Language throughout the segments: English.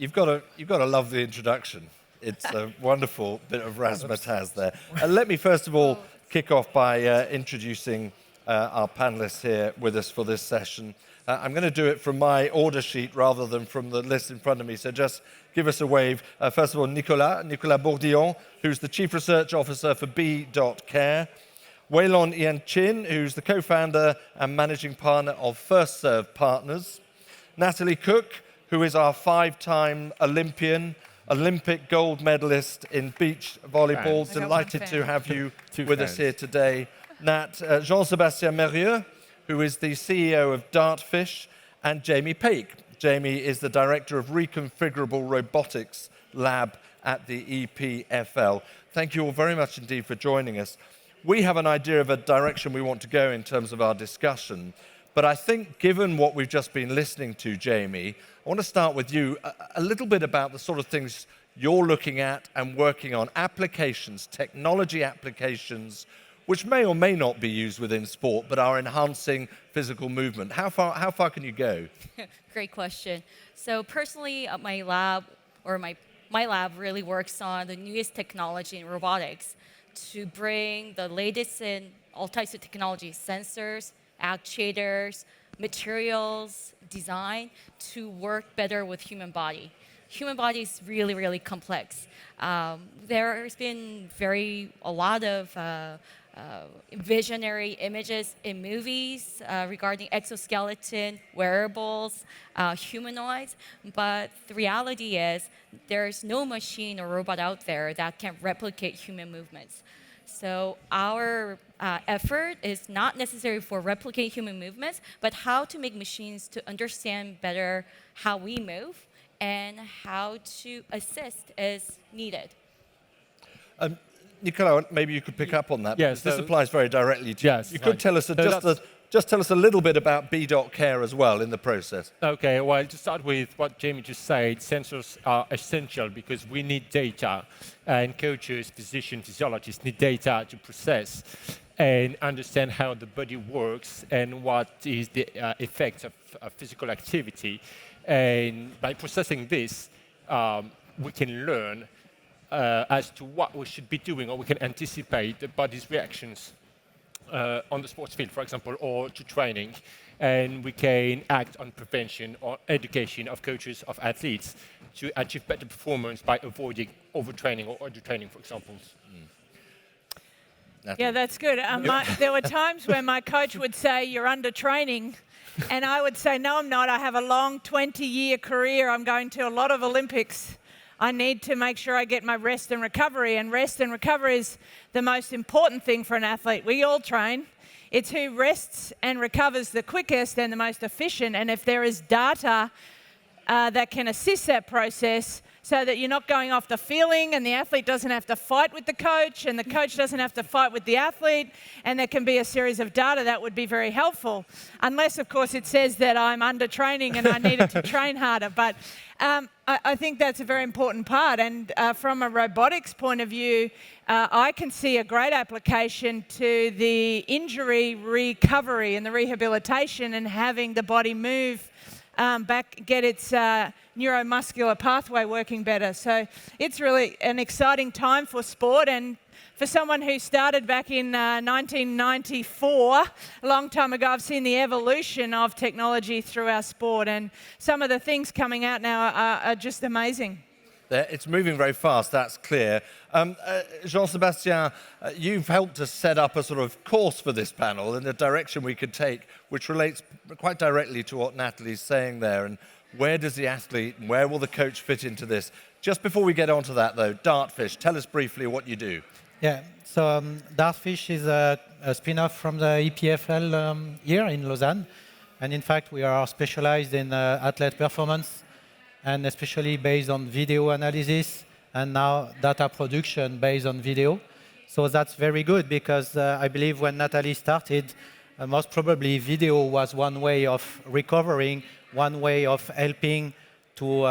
You've got to love the introduction. It's a wonderful bit of razzmatazz there. Let me first of all kick off by introducing our panelists here with us for this session. I'm going to do it from my order sheet rather than from the list in front of me, so just give us a wave. First of all, Nicolas Bourdillon, who's the Chief Research Officer for be.care. Waylon Ian Chin, who's the co-founder and managing partner of First Serve Partners. Natalie Cook, who is our 5-time Olympian, Olympic gold medalist in beach volleyball. Delighted to have you with us here today. Jean-Sebastien Merieux, who is the CEO of Dartfish, and Jamie Paik. Jamie is the director of Reconfigurable Robotics Lab at the EPFL. Thank you all very much indeed for joining us. We have an idea of a direction we want to go in terms of our discussion, but I think given what we've just been listening to, Jamie, I want to start with you a little bit about the sort of things you're looking at and working on, applications, technology applications, which may or may not be used within sport, but are enhancing physical movement. How far can you go? Great question. So personally, my lab really works on the newest technology in robotics to bring the latest in all types of technology, sensors, actuators, materials, design, to work better with human body. Human body is really, really complex. There's been a lot of visionary images in movies regarding exoskeleton, wearables, humanoids, but the reality is there's no machine or robot out there that can replicate human movements. So our effort is not necessarily for replicating human movements, but how to make machines to understand better how we move and how to assist as needed. Nicolas, maybe you could pick up on that. Yes, this applies very directly to you. Yes, you could tell us just tell us a little bit about be.care as well in the process. Okay, well, to start with what Jamie just said, sensors are essential because we need data, and coaches, physicians, physiologists need data to process and understand how the body works and what is the effects of physical activity. And by processing this, we can learn as to what we should be doing, or we can anticipate the body's reactions on the sports field, for example, or to training. And we can act on prevention or education of coaches, of athletes, to achieve better performance by avoiding overtraining or undertraining, for example. Yeah, that's good. There were times when my coach would say, "You're undertraining." And I would say, "No, I'm not. I have a long 20-year career. I'm going to a lot of Olympics. I need to make sure I get my rest and recovery." And rest and recovery is the most important thing for an athlete. We all train. It's who rests and recovers the quickest and the most efficient. And if there is data that can assist that process so that you're not going off the feeling and the athlete doesn't have to fight with the coach and the coach doesn't have to fight with the athlete, and there can be a series of data, that would be very helpful. Unless, of course, it says that I'm under training and I needed to train harder. But I think that's a very important part. And from a robotics point of view, I can see a great application to the injury recovery and the rehabilitation and having the body move back, get its neuromuscular pathway working better. So it's really an exciting time for sport, and for someone who started back in 1994, a long time ago, I've seen the evolution of technology through our sport, and some of the things coming out now are just amazing. It's moving very fast, that's clear. Jean-Sebastien, you've helped us set up a sort of course for this panel and the direction we could take, which relates quite directly to what Natalie's saying there. And where does the athlete, where will the coach fit into this? Just before we get onto that, though, Dartfish, tell us briefly what you do. Yeah, so Dartfish is a spin-off from the EPFL here in Lausanne. And in fact, we are specialized in athlete performance, and especially based on video analysis and now data production based on video. So that's very good because I believe when Natalie started, most probably video was one way of recovering, one way of helping to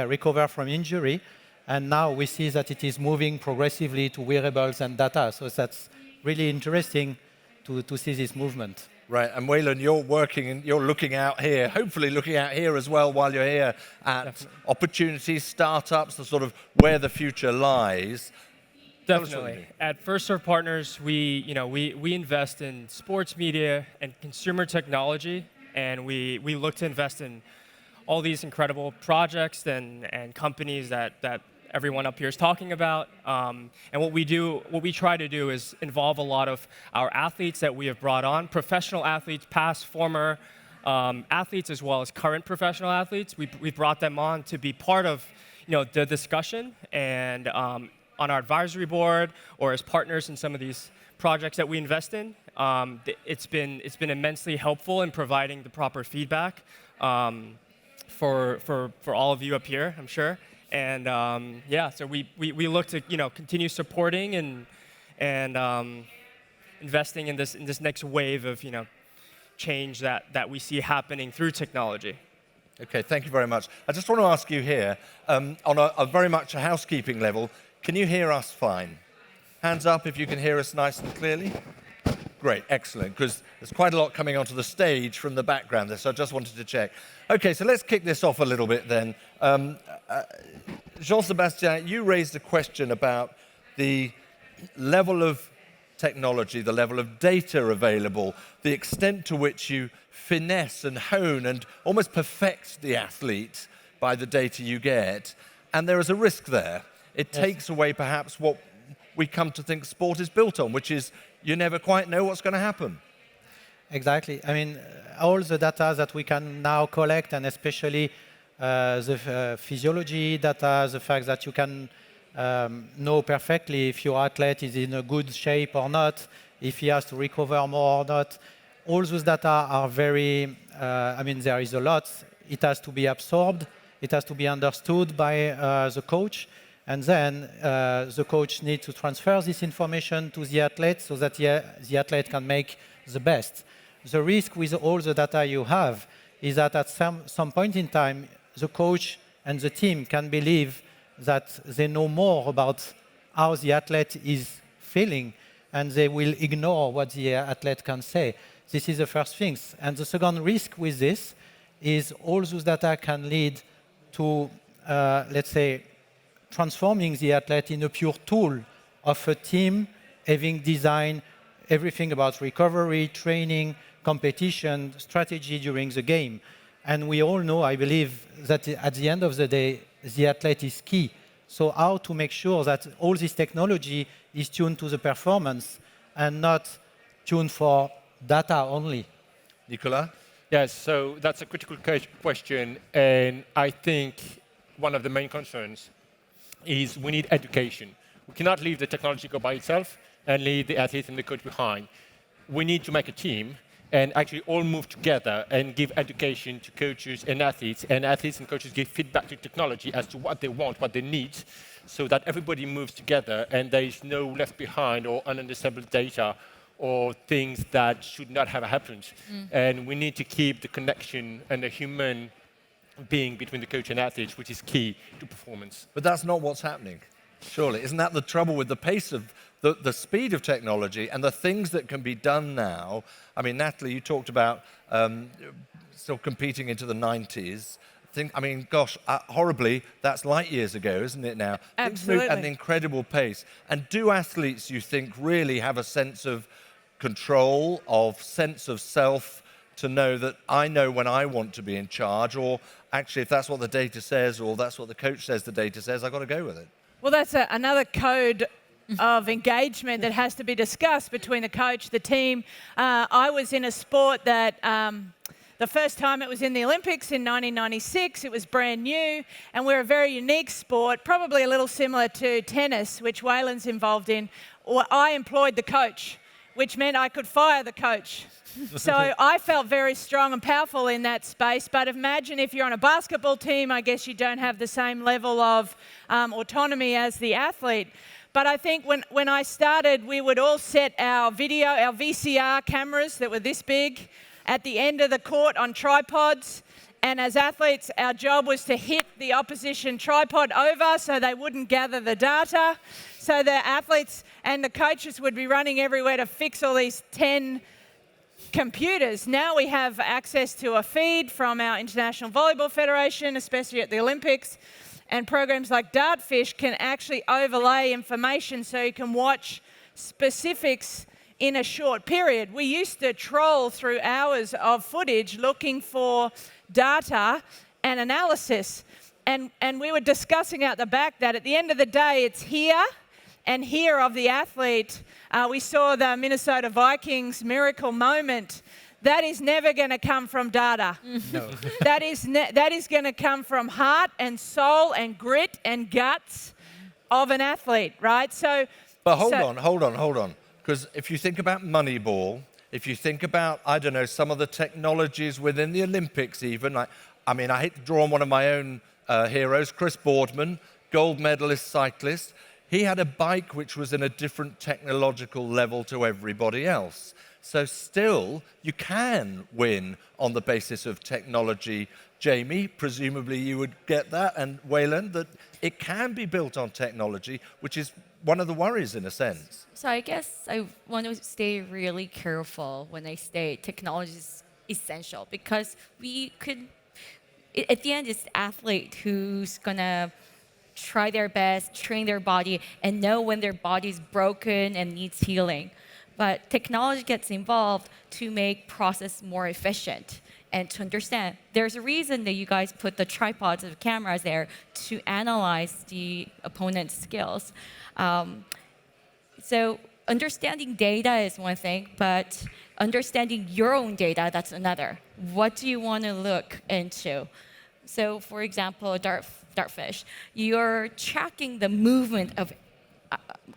recover from injury. And now we see that it is moving progressively to wearables and data. So that's really interesting to see this movement. Right, and Waylon, you're working and you're looking out here, hopefully looking out here as well while you're here at opportunities, startups, the sort of where the future lies. Tell us what you do. Definitely. At First Serve Partners, we invest in sports media and consumer technology, and we look to invest in all these incredible projects and companies that everyone up here is talking about. And what we try to do is involve a lot of our athletes that we have brought on, professional athletes, past, former athletes, as well as current professional athletes. We brought them on to be part of the discussion and on our advisory board or as partners in some of these projects that we invest in. It's been immensely helpful in providing the proper feedback for all of you up here, I'm sure. And so we look to continue supporting and investing in this next wave of change that we see happening through technology. Okay, thank you very much. I just want to ask you here, on a very much a housekeeping level, can you hear us fine? Hands up if you can hear us nice and clearly. Great, excellent, because there's quite a lot coming onto the stage from the background there, so I just wanted to check. Okay, so let's kick this off a little bit then. Jean-Sebastien, you raised a question about the level of technology, the level of data available, the extent to which you finesse and hone and almost perfect the athlete by the data you get. And there is a risk there. It takes away perhaps what we come to think sport is built on, which is you never quite know what's going to happen. Exactly. I mean, all the data that we can now collect, and especially the physiology data, the fact that you can know perfectly if your athlete is in a good shape or not, if he has to recover more or not. All those data are very, there is a lot. It has to be absorbed. It has to be understood by the coach. And then the coach needs to transfer this information to the athlete so that the athlete can make the best. The risk with all the data you have is that at some point in time, the coach and the team can believe that they know more about how the athlete is feeling, and they will ignore what the athlete can say. This is the first thing. And the second risk with this is all those data can lead to, let's say, transforming the athlete in a pure tool of a team having designed everything about recovery, training, competition, strategy during the game. And we all know, I believe, that at the end of the day, the athlete is key. So how to make sure that all this technology is tuned to the performance and not tuned for data only? Nicolas? Yes, so that's a critical question. And I think one of the main concerns is we need education. We cannot leave the technology go by itself and leave the athlete and the coach behind. We need to make a team and actually all move together and give education to coaches and athletes and coaches give feedback to technology as to what they want, what they need, so that everybody moves together and there is no left behind or ununderstandable data or things that should not have happened. And we need to keep the connection and the human being between the coach and athletes, which is key to performance. But that's not what's happening, surely. Isn't that the trouble with the pace of the speed of technology and the things that can be done now? I mean, Natalie, you talked about still competing into the 90s. Horribly, that's light years ago, isn't it now? Absolutely. Things move at an incredible pace. And do athletes, you think, really have a sense of control, of sense of self, to know that I know when I want to be in charge, or actually if that's what the data says or that's what the coach says the data says, I've got to go with it? Well, that's another code of engagement that has to be discussed between the coach, the team. I was in a sport that the first time it was in the Olympics in 1996, it was brand new, and we're a very unique sport, probably a little similar to tennis, which Waylon's involved in. I employed the coach, which meant I could fire the coach. So I felt very strong and powerful in that space. But imagine if you're on a basketball team, I guess you don't have the same level of autonomy as the athlete. But I think when I started, we would all set our video, our VCR cameras that were this big at the end of the court on tripods. And as athletes, our job was to hit the opposition tripod over so they wouldn't gather the data. So the athletes and the coaches would be running everywhere to fix all these 10 computers. Now we have access to a feed from our International Volleyball Federation, especially at the Olympics, and programs like Dartfish can actually overlay information so you can watch specifics in a short period. We used to troll through hours of footage looking for data and analysis, and we were discussing out the back that at the end of the day, it's here and here of the athlete. We saw the Minnesota Vikings miracle moment. That is never going to come from data. No. That is going to come from heart and soul and grit and guts of an athlete, right? But hold on. Because if you think about Moneyball, if you think about, I don't know, some of the technologies within the Olympics even, I hate to draw on one of my own heroes, Chris Boardman, gold medalist cyclist. He had a bike which was in a different technological level to everybody else. So still, you can win on the basis of technology. Jamie, presumably you would get that, and Waylon, that it can be built on technology, which is one of the worries in a sense. So I guess I want to stay really careful when I say technology is essential, because we could, at the end, it's the athlete who's going to try their best, train their body, and know when their body's broken and needs healing. But technology gets involved to make process more efficient and to understand. There's a reason that you guys put the tripods of cameras there to analyze the opponent's skills. So understanding data is one thing, but understanding your own data, that's another. What do you want to look into? So for example, Dartfish, you're tracking the movement of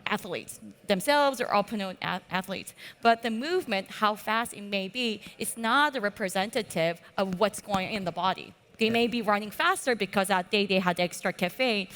athletes themselves or opponent athletes. But the movement, how fast it may be, is not a representative of what's going on in the body. They may be running faster because that day they had extra caffeine.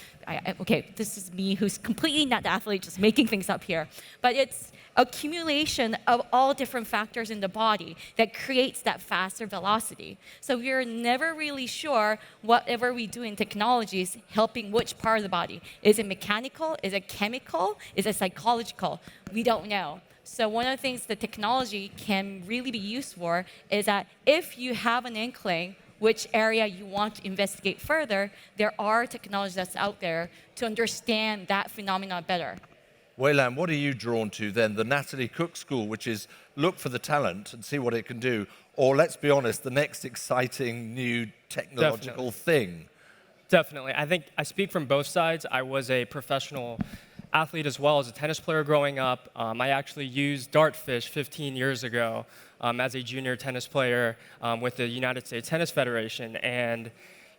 Okay, this is me who's completely not the athlete, just making things up here. But it's accumulation of all different factors in the body that creates that faster velocity. So we're never really sure whatever we do in technology is helping which part of the body. Is it mechanical? Is it chemical? Is it psychological? We don't know. So one of the things that technology can really be used for is that if you have an inkling which area you want to investigate further, there are technologies that's out there to understand that phenomenon better. Waylon, what are you drawn to then? The Natalie Cook School, which is look for the talent and see what it can do, or let's be honest, the next exciting new technological thing? Definitely. I think I speak from both sides. I was a professional athlete as well as a tennis player growing up. I actually used Dartfish 15 years ago as a junior tennis player with the United States Tennis Federation. And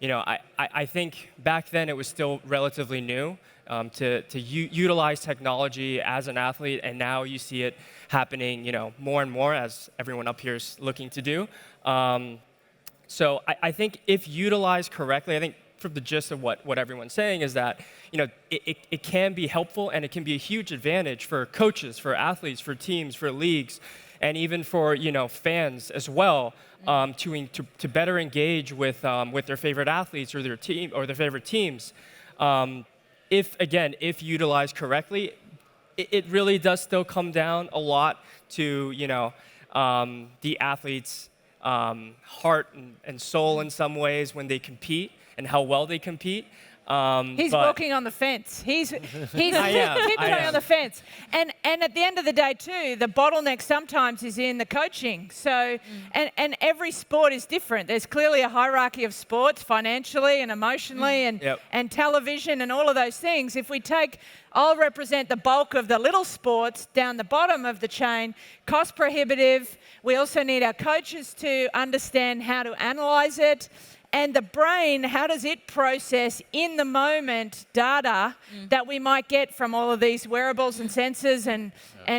I think back then it was still relatively new to utilize technology as an athlete, and now you see it happening more and more, as everyone up here is looking to do. So I think if utilized correctly, I think from the gist of what everyone's saying is that it can be helpful, and it can be a huge advantage for coaches, for athletes, for teams, for leagues, and even for fans as well, to better engage with their favorite athletes or their team or their favorite teams. If utilized correctly, it really does still come down a lot to the athlete's heart and soul in some ways when they compete and how well they compete. He's walking on the fence. He's tiptoeing on the fence. And at the end of the day too, the bottleneck sometimes is in the coaching. So and every sport is different. There's clearly a hierarchy of sports financially and emotionally and television and all of those things. If we I'll represent the bulk of the little sports down the bottom of the chain, cost prohibitive. We also need our coaches to understand how to analyze it. And the brain, how does it process in the moment data that we might get from all of these wearables and sensors and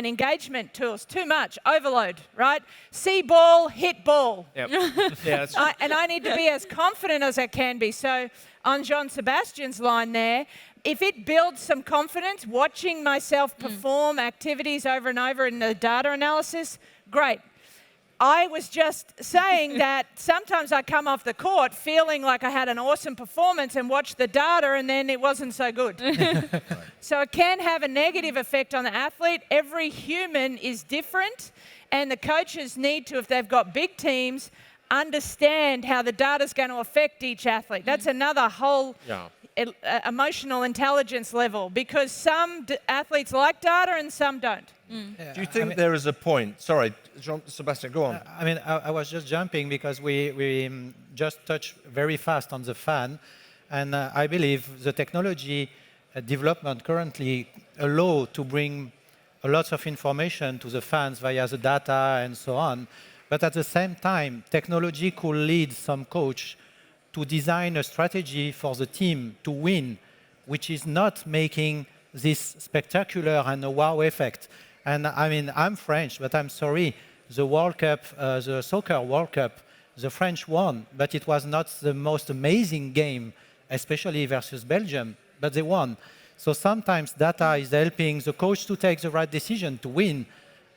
engagement tools? Too much, overload, right? See ball, hit ball. Yep. Yeah, that's And I need to be as confident as I can be. So on Sebastian's line there, if it builds some confidence, watching myself perform activities over and over in the data analysis, great. I was just saying that sometimes I come off the court feeling like I had an awesome performance and watch the data and then it wasn't so good. So it can have a negative effect on the athlete. Every human is different, and the coaches need to, if they've got big teams, understand how the data is going to affect each athlete. That's another whole emotional intelligence level, because some athletes like data and some don't. Yeah, Do you think there is a point? Sorry, Sebastien, go on. I mean, I was just jumping because we just touched very fast on the fan, and I believe the technology development currently allow to bring a lot of information to the fans via the data and so on. But at the same time, technology could lead some coach to design a strategy for the team to win, which is not making this spectacular and a wow effect. And I mean, I'm French, but I'm sorry, the World Cup, the soccer World Cup, the French won, but it was not the most amazing game, especially versus Belgium, but they won. So sometimes data is helping the coach to take the right decision to win,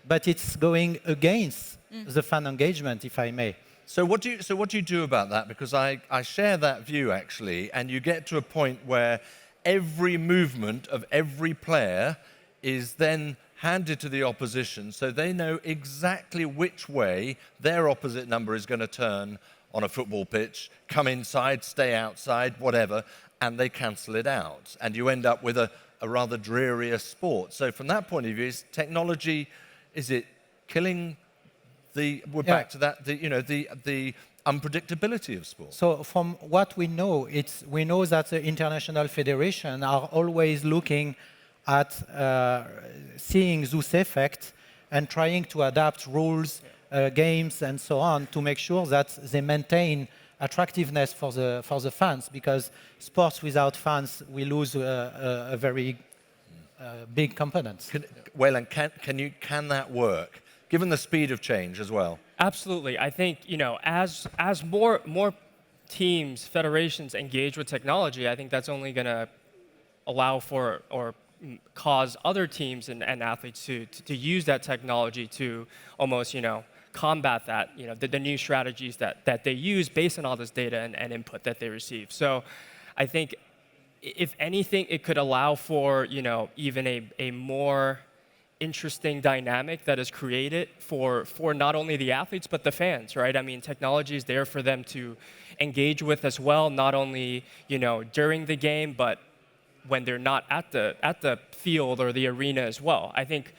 but it's going against the fan engagement, if I may. So what do you do about that? Because I share that view, actually, and you get to a point where every movement of every player is then handed to the opposition, so they know exactly which way their opposite number is going to turn on a football pitch, come inside, stay outside, whatever, and they cancel it out. And you end up with a rather drearier sport. So from that point of view, is technology, is it killing we're back to that, the unpredictability of sport? So from what we know, we know that the international federation are always looking at seeing this effect and trying to adapt rules, games, and so on to make sure that they maintain attractiveness for the fans, because sports without fans, we lose a very big component. Waylon, can that work, given the speed of change as well? Absolutely. I think, as more teams, federations engage with technology, I think that's only going to allow for or cause other teams and athletes to use that technology to almost, combat that, the new strategies that they use based on all this data and input that they receive. So I think, if anything, it could allow for, even a more interesting dynamic that is created for not only the athletes but the fans, right? I mean, technology is there for them to engage with as well, not only, during the game, but when they're not at the field or the arena as well. I think,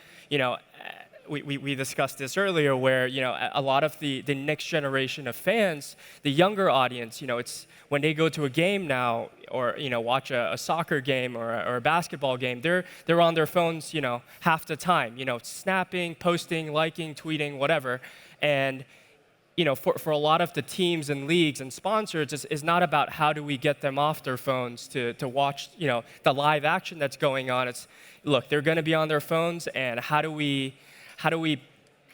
we discussed this earlier, where a lot of the next generation of fans, the younger audience, it's when they go to a game now, or watch a soccer game or a basketball game, they're on their phones, half the time, snapping, posting, liking, tweeting, whatever. And for a lot of the teams and leagues and sponsors, is not about how do we get them off their phones to watch the live action that's going on. It's, look, they're going to be on their phones, and how do we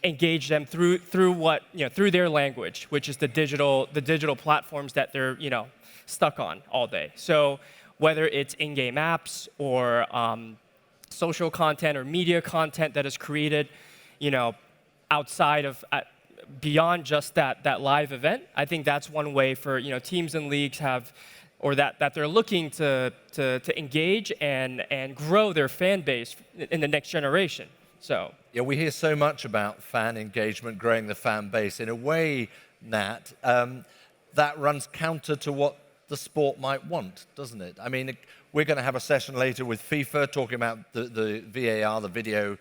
engage them through what through their language, which is the digital platforms that they're stuck on all day. So whether it's in-game apps or social content or media content that is created, outside of beyond just that live event, I think that's one way for teams and leagues have, or that they're looking to engage and grow their fan base in the next generation. So yeah, we hear so much about fan engagement, growing the fan base. In a way, Nat, that runs counter to what the sport might want, doesn't it? I mean, we're going to have a session later with FIFA talking about the VAR, the video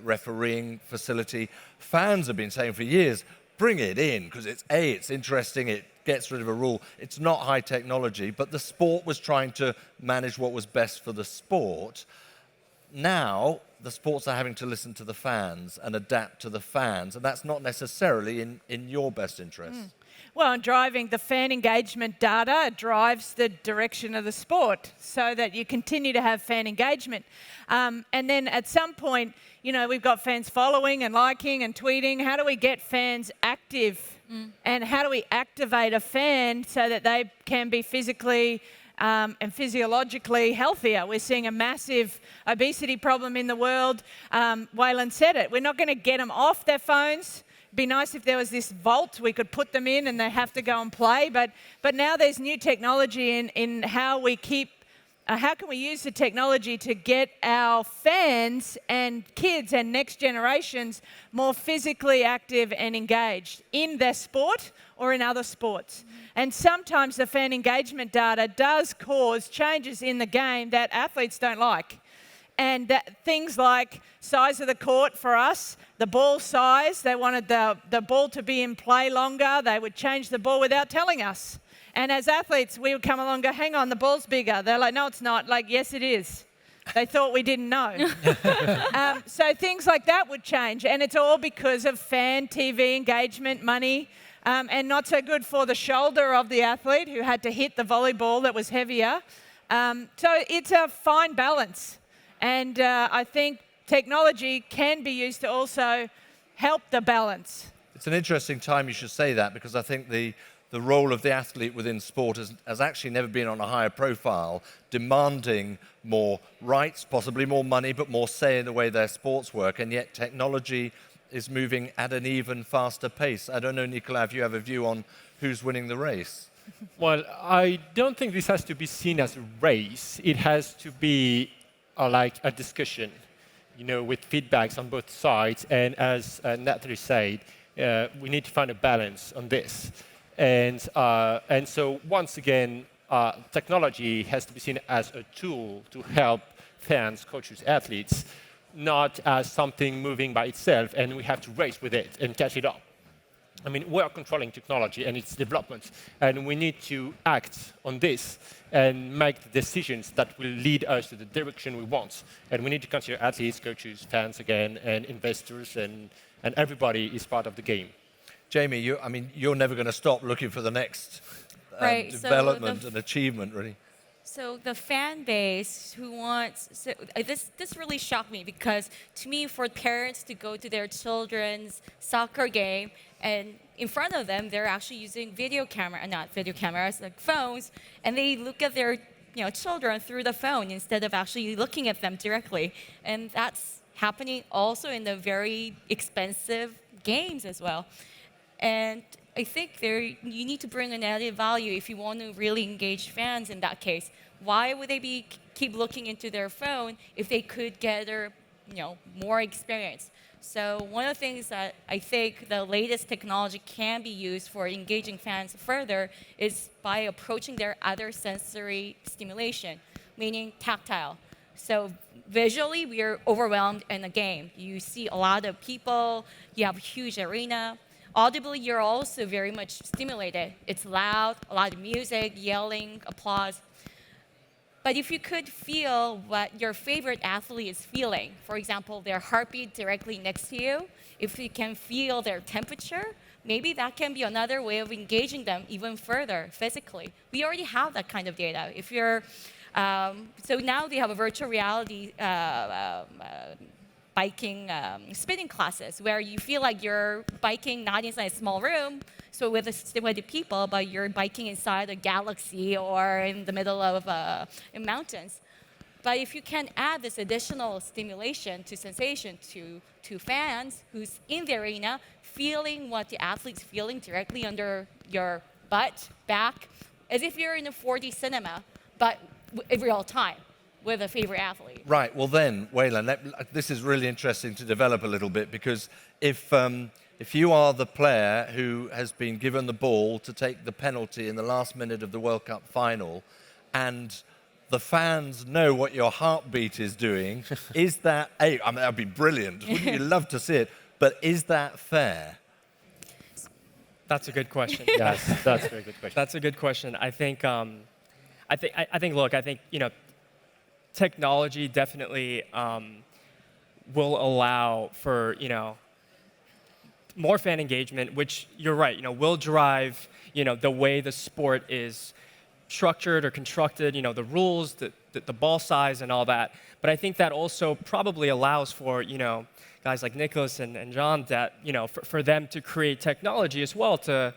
refereeing facility. Fans have been saying for years, bring it in, because it's interesting, it gets rid of a rule. It's not high technology, but the sport was trying to manage what was best for the sport. Now, the sports are having to listen to the fans and adapt to the fans, and that's not necessarily in your best interest. Well, and driving the fan engagement data drives the direction of the sport, so that you continue to have fan engagement. And then at some point, we've got fans following and liking and tweeting. How do we get fans active? And how do we activate a fan so that they can be physically and physiologically healthier? We're seeing a massive obesity problem in the world. Waylon said it. We're not going to get them off their phones, be nice if there was this vault we could put them in and they have to go and play. But now there's new technology in how we keep. How can we use the technology to get our fans and kids and next generations more physically active and engaged in their sport or in other sports? And sometimes the fan engagement data does cause changes in the game that athletes don't like. And things like size of the court for us, the ball size, they wanted the ball to be in play longer, they would change the ball without telling us. And as athletes, we would come along and go, hang on, the ball's bigger. They're like, no, it's not. Like, yes, it is. They thought we didn't know. So things like that would change. And it's all because of fan TV engagement, money, and not so good for the shoulder of the athlete who had to hit the volleyball that was heavier. So it's a fine balance. And I think technology can be used to also help the balance. It's an interesting time you should say that, because I think the role of the athlete within sport has actually never been on a higher profile, demanding more rights, possibly more money, but more say in the way their sports work. And yet technology is moving at an even faster pace. I don't know, Nicolas, if you have a view on who's winning the race. Well, I don't think this has to be seen as a race. It has to be like a discussion, with feedbacks on both sides. And as Natalie said, we need to find a balance on this. And so once again, technology has to be seen as a tool to help fans, coaches, athletes, not as something moving by itself, and we have to race with it and catch it up. I mean, we are controlling technology and its development, and we need to act on this and make the decisions that will lead us to the direction we want. And we need to consider athletes, coaches, fans again, and investors, and everybody is part of the game. Jamie, you're never going to stop looking for the next right. development and achievement, really. So the fan base who wants, this really shocked me, because to me, for parents to go to their children's soccer game and in front of them, they're actually using not video cameras, like phones, and they look at their children through the phone instead of actually looking at them directly. And that's happening also in the very expensive games as well. And I think you need to bring an added value if you want to really engage fans in that case. Why would they keep looking into their phone if they could gather more experience? So one of the things that I think the latest technology can be used for engaging fans further is by approaching their other sensory stimulation, meaning tactile. So visually, we are overwhelmed in a game. You see a lot of people, you have a huge arena. Audibly, you're also very much stimulated. It's loud, a lot of music, yelling, applause. But if you could feel what your favorite athlete is feeling, for example, their heartbeat directly next to you, if you can feel their temperature, maybe that can be another way of engaging them even further physically. We already have that kind of data. If you're, so now they have a virtual reality biking spinning classes where you feel like you're biking not inside a small room, so with the people, but you're biking inside a galaxy or in the middle of mountains. But if you can add this additional stimulation to sensation to fans who's in the arena, feeling what the athlete's feeling directly under your butt, back, as if you're in a 4D cinema, but in real time with a favorite athlete. Right, well then, Waylon, this is really interesting to develop a little bit, because if you are the player who has been given the ball to take the penalty in the last minute of the World Cup final, and the fans know what your heartbeat is doing, is that, that would be brilliant. Wouldn't you love to see it? But is that fair? That's a good question. Yes, that's a very good question. That's a good question. I think, technology definitely will allow for, more fan engagement, which you're right, will drive, the way the sport is structured or constructed, the rules, the ball size and all that. But I think that also probably allows for, guys like Nicolas and John, that, for them to create technology as well to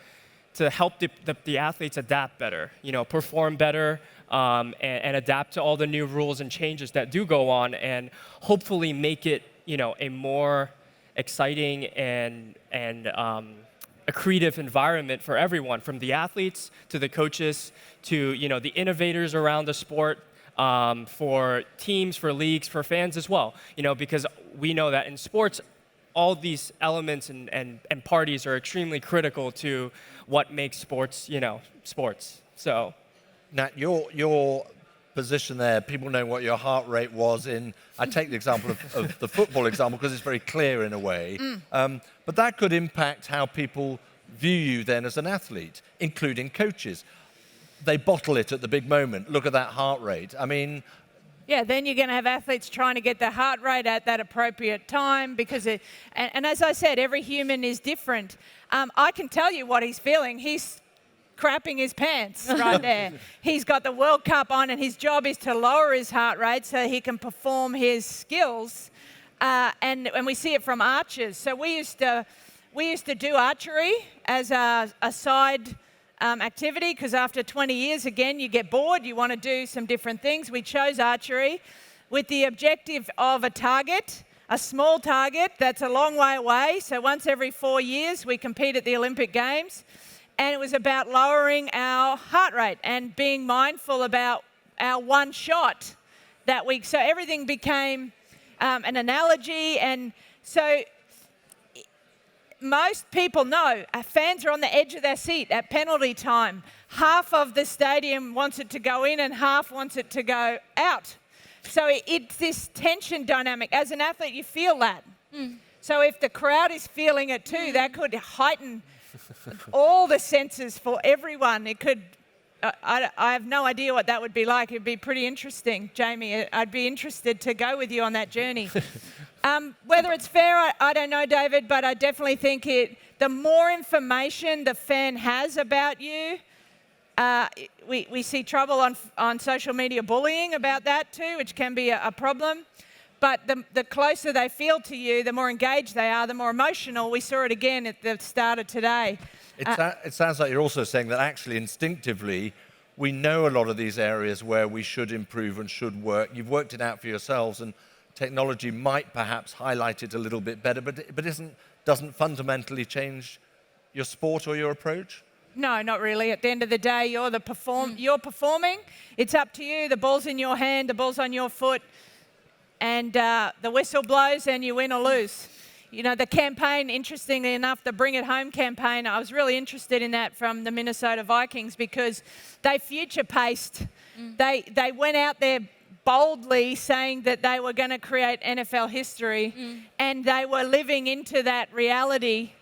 help the athletes adapt better, perform better, and adapt to all the new rules and changes that do go on, and hopefully make it, a more exciting and a creative environment for everyone, from the athletes to the coaches to the innovators around the sport, for teams, for leagues, for fans as well. Because we know that in sports, all these elements and parties are extremely critical to what makes sports, sports. So, Nat, your position there, people know what your heart rate was in, I take the example of the football example because it's very clear in a way, but that could impact how people view you then as an athlete, including coaches. They bottle it at the big moment. Look at that heart rate. I mean, yeah, then you're going to have athletes trying to get the heart rate at that appropriate time because and as I said, every human is different. I can tell you what he's feeling. He's crapping his pants right there. He's got the World Cup on and his job is to lower his heart rate so he can perform his skills. And we see it from archers. So we used to do archery as a side activity because after 20 years, again, you get bored, you want to do some different things. We chose archery with the objective of a target, a small target that's a long way away. So once every 4 years, we compete at the Olympic Games. And it was about lowering our heart rate and being mindful about our one shot that week. So everything became an analogy. And so most people know fans are on the edge of their seat at penalty time. Half of the stadium wants it to go in and half wants it to go out. So it's this tension dynamic. As an athlete, you feel that. So if the crowd is feeling it too, that could heighten all the senses for everyone. It could, I have no idea what that would be like. It'd be pretty interesting, Jamie. I'd be interested to go with you on that journey. Whether it's fair, I don't know, David, but I definitely think the more information the fan has about you, we see trouble on social media bullying about that too, which can be a problem. But the closer they feel to you, the more engaged they are, the more emotional. We saw it again at the start of today. It sounds like you're also saying that actually instinctively we know a lot of these areas where we should improve and should work. You've worked it out for yourselves, and technology might perhaps highlight it a little bit better, but doesn't fundamentally change your sport or your approach? No, not really. At the end of the day, you're performing. It's up to you. The ball's in your hand, the ball's on your foot. And the whistle blows and you win or lose. The campaign, interestingly enough, the Bring It Home campaign, I was really interested in that from the Minnesota Vikings because they future-paced. They went out there boldly saying that they were going to create NFL history and they were living into that reality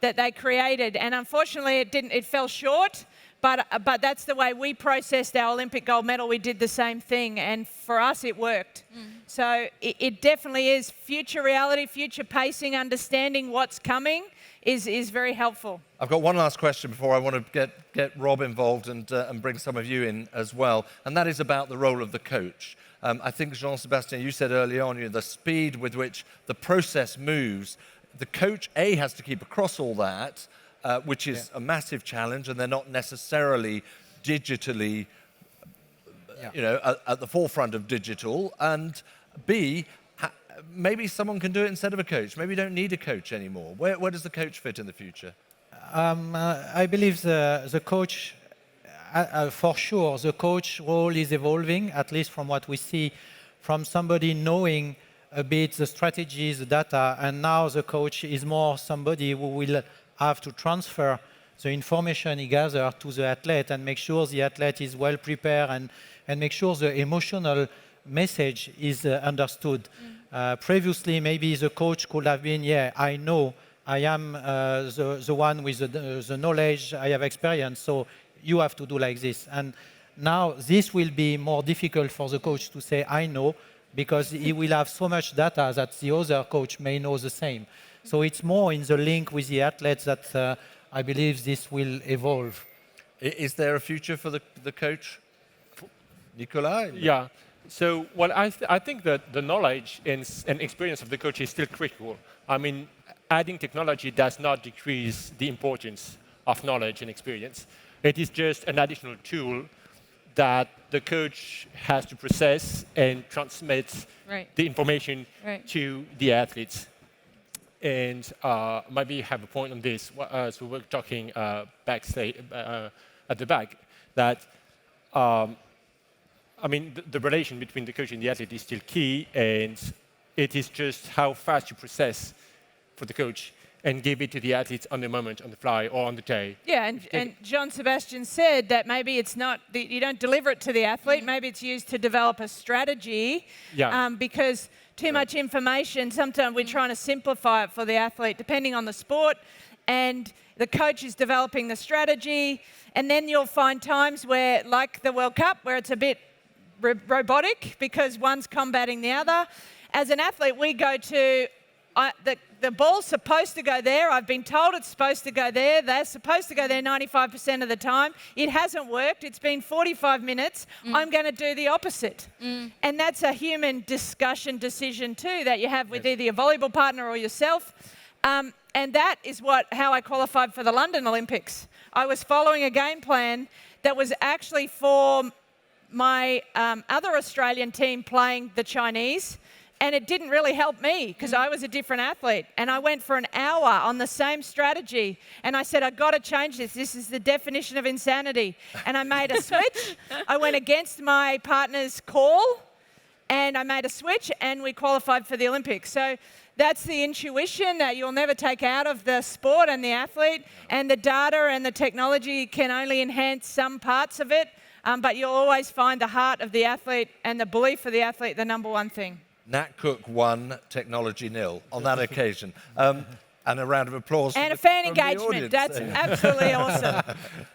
that they created. And unfortunately, it fell short. But that's the way we processed our Olympic gold medal. We did the same thing, and for us, it worked. So it definitely is future reality, future pacing, understanding what's coming is very helpful. I've got one last question before I want to get Rob involved and bring some of you in as well, and that is about the role of the coach. I think, Jean-Sebastien, you said early on, the speed with which the process moves, the coach, has to keep across all that, which is a massive challenge, and they're not necessarily digitally, at the forefront of digital. And B, maybe someone can do it instead of a coach. Maybe you don't need a coach anymore. Where does the coach fit in the future? I believe the coach, for sure, the coach role is evolving, at least from what we see, from somebody knowing a bit the strategies, the data, and now the coach is more somebody who will have to transfer the information he gathers to the athlete and make sure the athlete is well prepared and make sure the emotional message is understood. Previously, maybe the coach could have been, I know, I am the one with the knowledge, I have experience, so you have to do like this. And now this will be more difficult for the coach to say, I know, because he will have so much data that the other coach may know the same. So it's more in the link with the athletes that I believe this will evolve. Is there a future for the coach? Nicolas? Yeah. So, I think that the knowledge and experience of the coach is still critical. I mean, adding technology does not decrease the importance of knowledge and experience. It is just an additional tool that the coach has to process and transmit the information to the athletes. and maybe you have a point on this. So we're talking backstage at the back that I mean the relation between the coach and the athlete is still key, and it is just how fast you process for the coach and give it to the athletes on the moment, on the fly, or on the day. Yeah, and John Sebastien said that maybe it's not, you don't deliver it to the athlete, maybe it's used to develop a strategy, because too much information, sometimes we're trying to simplify it for the athlete, depending on the sport, and the coach is developing the strategy, and then you'll find times where, like the World Cup, where it's a bit robotic, because one's combating the other. As an athlete, we go to, the ball's supposed to go there. I've been told it's supposed to go there. They're supposed to go there 95% of the time. It hasn't worked. It's been 45 minutes. I'm going to do the opposite. And that's a human decision too that you have with either your volleyball partner or yourself. And that is how I qualified for the London Olympics. I was following a game plan that was actually for my other Australian team playing the Chinese. And it didn't really help me because I was a different athlete. And I went for an hour on the same strategy. And I said, I've got to change this. This is the definition of insanity. And I made a switch. I went against my partner's call. And I made a switch. And we qualified for the Olympics. So that's the intuition that you'll never take out of the sport and the athlete. And the data and the technology can only enhance some parts of it. But you'll always find the heart of the athlete and the belief of the athlete the number one thing. Nat Cook 1, technology 0 on that occasion. And a round of applause. And a fan engagement. That's absolutely awesome.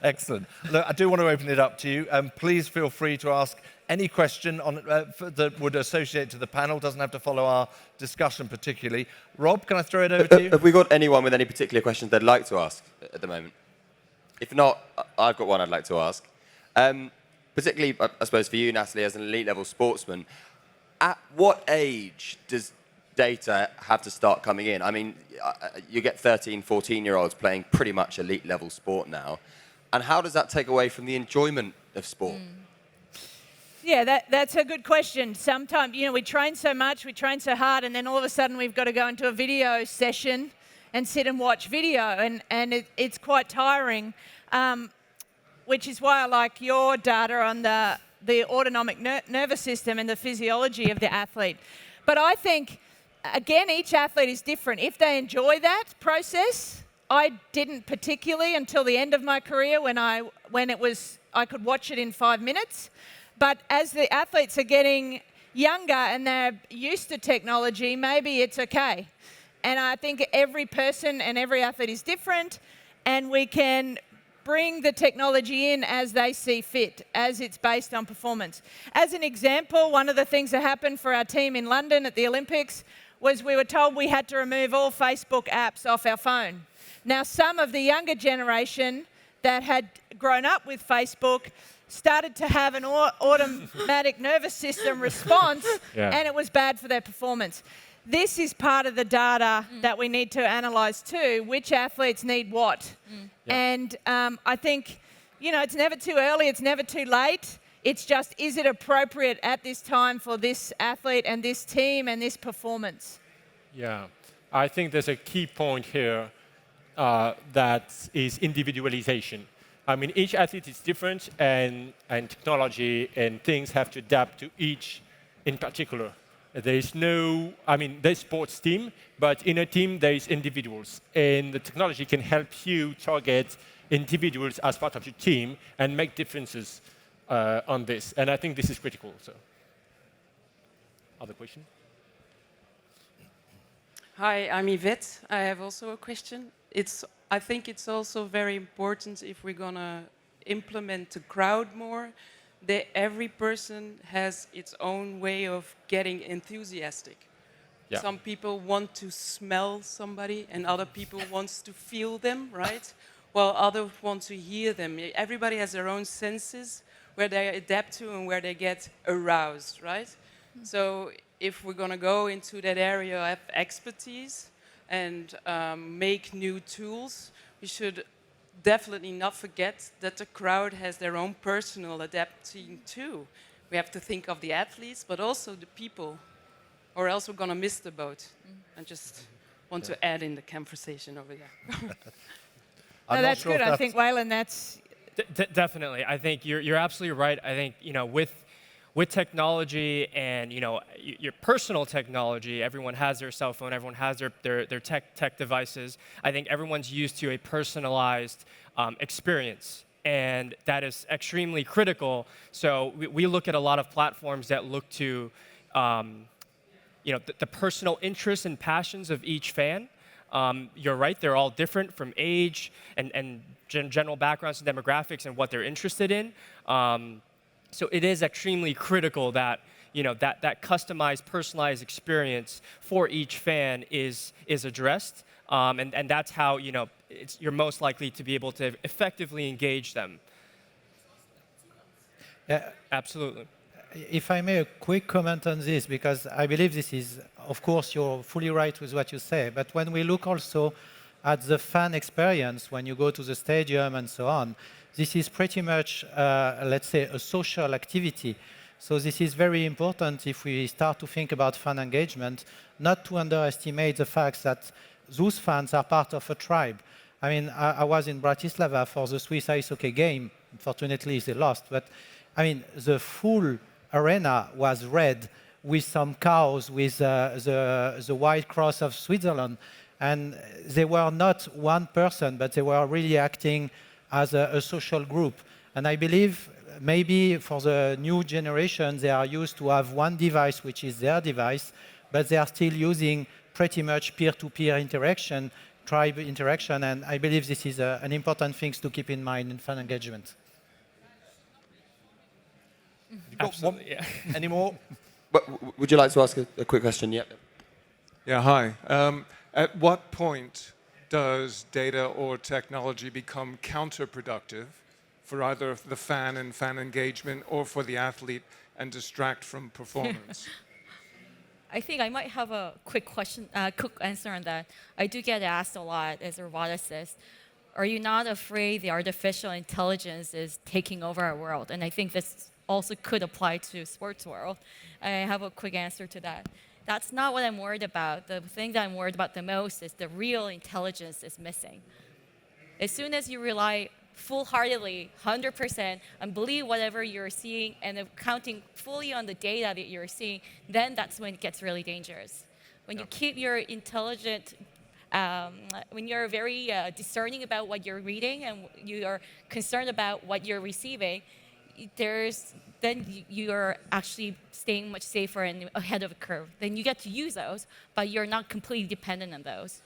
Excellent. Look, I do want to open it up to you. Please feel free to ask any question on, that would associate to the panel. Doesn't have to follow our discussion particularly. Rob, can I throw it over to you? Have we got anyone with any particular questions they'd like to ask at the moment? If not, I've got one I'd like to ask. Particularly, I suppose, for you, Natalie, as an elite level sportsman, at what age does data have to start coming in? I mean, you get 13, 14-year-olds playing pretty much elite level sport now. And how does that take away from the enjoyment of sport? Yeah, that's a good question. Sometimes, we train so much, we train so hard, and then all of a sudden we've got to go into a video session and sit and watch video, and it's quite tiring, which is why I like your data on the autonomic nervous system and the physiology of the athlete. But I think, again, each athlete is different. If they enjoy that process, I didn't particularly until the end of my career when I could watch it in 5 minutes. But as the athletes are getting younger and they're used to technology, maybe it's okay. And I think every person and every athlete is different, and we can bring the technology in as they see fit, as it's based on performance. As an example, one of the things that happened for our team in London at the Olympics was we were told we had to remove all Facebook apps off our phone. Now, some of the younger generation that had grown up with Facebook started to have an automatic nervous system response, and it was bad for their performance. This is part of the data that we need to analyse too, which athletes need what. And I think, it's never too early, it's never too late. It's just, is it appropriate at this time for this athlete and this team and this performance? Yeah, I think there's a key point here that is individualization. I mean, each athlete is different, and technology and things have to adapt to each in particular. There's there's sports team, but in a team there is individuals, and the technology can help you target individuals as part of your team and make differences on this. And I think this is critical. So, other question? Hi, I'm Yvette. I have also a question. I think it's also very important if we're gonna implement the crowd more, that every person has its own way of getting enthusiastic. Yeah. Some people want to smell somebody and other people want to feel them, right? While others want to hear them. Everybody has their own senses where they adapt to and where they get aroused, right? So if we're going to go into that area of expertise and make new tools, we should definitely not forget that the crowd has their own personal adapting too. We have to think of the athletes, but also the people, or else we're going to miss the boat and just want to add in the conversation over there. I'm No, not that's sure if good. I think, Waylon, that's Definitely. I think you're absolutely right. I think, with technology and, your personal technology, everyone has their cell phone, everyone has their tech devices. I think everyone's used to a personalized experience. And that is extremely critical. So we look at a lot of platforms that look to, the personal interests and passions of each fan. You're right, they're all different from age and general backgrounds and demographics and what they're interested in. So it is extremely critical that that customized, personalized experience for each fan is addressed, and that's how you're most likely to be able to effectively engage them. Yeah, Absolutely. if I may, a quick comment on this, because I believe this is, of course, you're fully right with what you say, but when we look also at the fan experience, when you go to the stadium and so on, this is pretty much, let's say, a social activity. So this is very important if we start to think about fan engagement, not to underestimate the fact that those fans are part of a tribe. I mean, I was in Bratislava for the Swiss ice hockey game. Unfortunately, they lost, but I mean, the full arena was red with some cows with the White Cross of Switzerland. And they were not one person, but they were really acting as a social group. And I believe maybe for the new generation, they are used to have one device, which is their device, but they are still using pretty much peer-to-peer interaction, tribe interaction. And I believe this is an important thing to keep in mind in fan engagement. Absolutely, yeah. Any more? But would you like to ask a quick question? Yep. Yeah, hi. At what point does data or technology become counterproductive for either the fan and fan engagement or for the athlete and distract from performance? I think I might have a quick question, quick answer on that. I do get asked a lot as a roboticist. Are you not afraid the artificial intelligence is taking over our world? And I think this also could apply to sports world. I have a quick answer to that. That's not what I'm worried about. The thing that I'm worried about the most is the real intelligence is missing. As soon as you rely full-heartedly, 100%, and believe whatever you're seeing and counting fully on the data that you're seeing, then that's when it gets really dangerous. When you keep your intelligent, when you're very discerning about what you're reading and you are concerned about what you're receiving, then you're actually staying much safer and ahead of the curve. Then you get to use those, but you're not completely dependent on those.